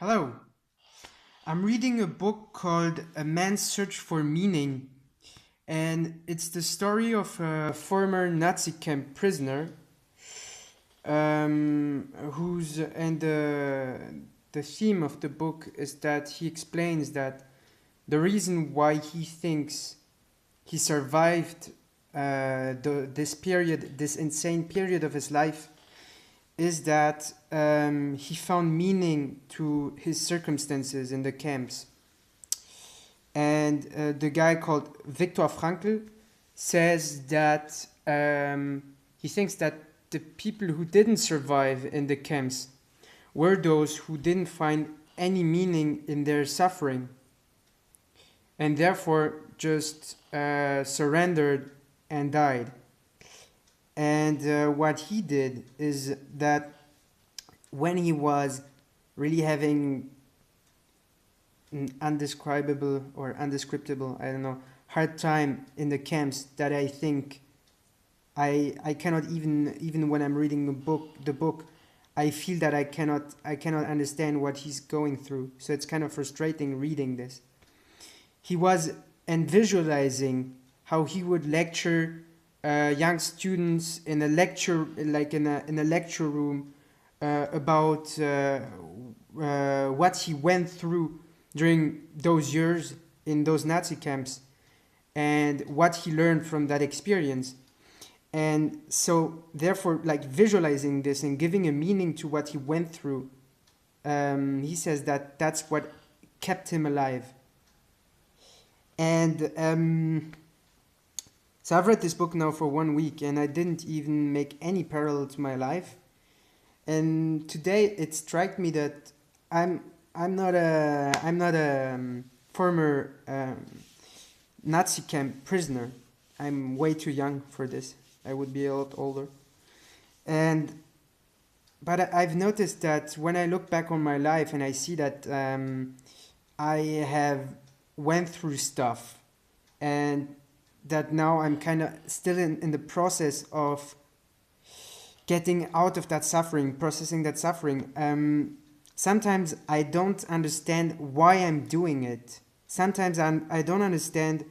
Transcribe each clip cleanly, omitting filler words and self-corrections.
Hello. I'm reading a book called A Man's Search for Meaning, and it's the story of a former Nazi camp prisoner who's and the theme of the book is that he explains that the reason why he thinks he survived this insane period of his life, is that he found meaning to his circumstances in the camps. And the guy called Voktor Frankl says that he thinks that the people who didn't survive in the camps were those who didn't find any meaning in their suffering and therefore just surrendered and died. And what he did is that when he was really having an undescribable or undescriptible, I don't know, hard time in the camps, that I think I cannot even when I'm reading the book, I feel that I cannot understand what he's going through. So it's kind of frustrating reading this. He was and visualizing how he would lecture young students in a lecture, like in a lecture room, about what he went through during those years in those Nazi camps and what he learned from that experience. And so therefore, like, visualizing this and giving a meaning to what he went through, he says that that's what kept him alive. And so I've read this book now for 1 week, and I didn't even make any parallel to my life. And today it struck me that I'm not a former Nazi camp prisoner. I'm way too young for this. I would be a lot older. But I've noticed that when I look back on my life and I see that I have went through stuff, and that now I'm kind of still in the process of getting out of that suffering, processing that suffering. Sometimes I don't understand why I'm doing it. Sometimes I don't understand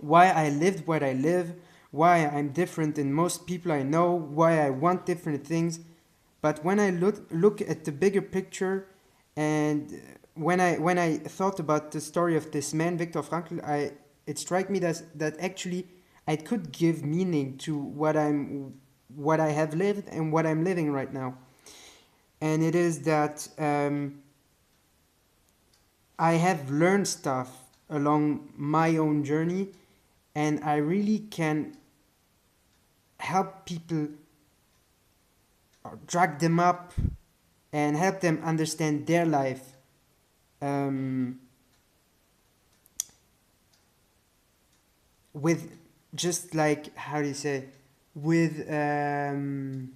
why I lived what I live, why I'm different than most people I know, why I want different things. But when I look at the bigger picture, and when I thought about the story of this man, Voktor Frankl, it struck me that actually I could give meaning to what I have lived and what I'm living right now. And it is that I have learned stuff along my own journey, and I really can help people, or drag them up and help them understand their life with just like, how do you say, with the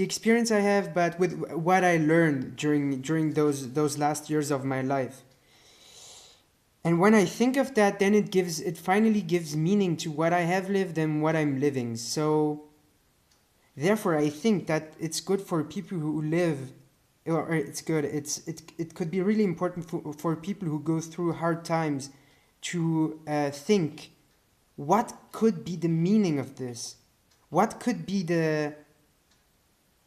experience I have, but with what I learned during those last years of my life. And when I think of that, then it finally gives meaning to what I have lived and what I'm living. So therefore, I think that it's good for people who live, or it could be really important for people who go through hard times to think, what could be the meaning of this? What could be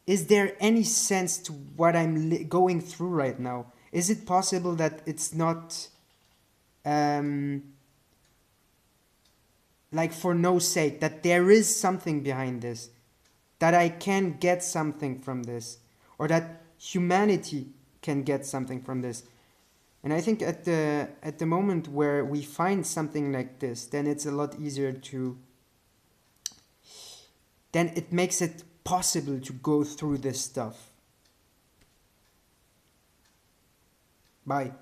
is there any sense to what I'm going through right now? Is it possible that it's not like for no sake, that there is something behind this, that I can get something from this, or that humanity can get something from this? And I think at the moment where we find something like this, then it's a lot easier then it makes it possible to go through this stuff. Bye.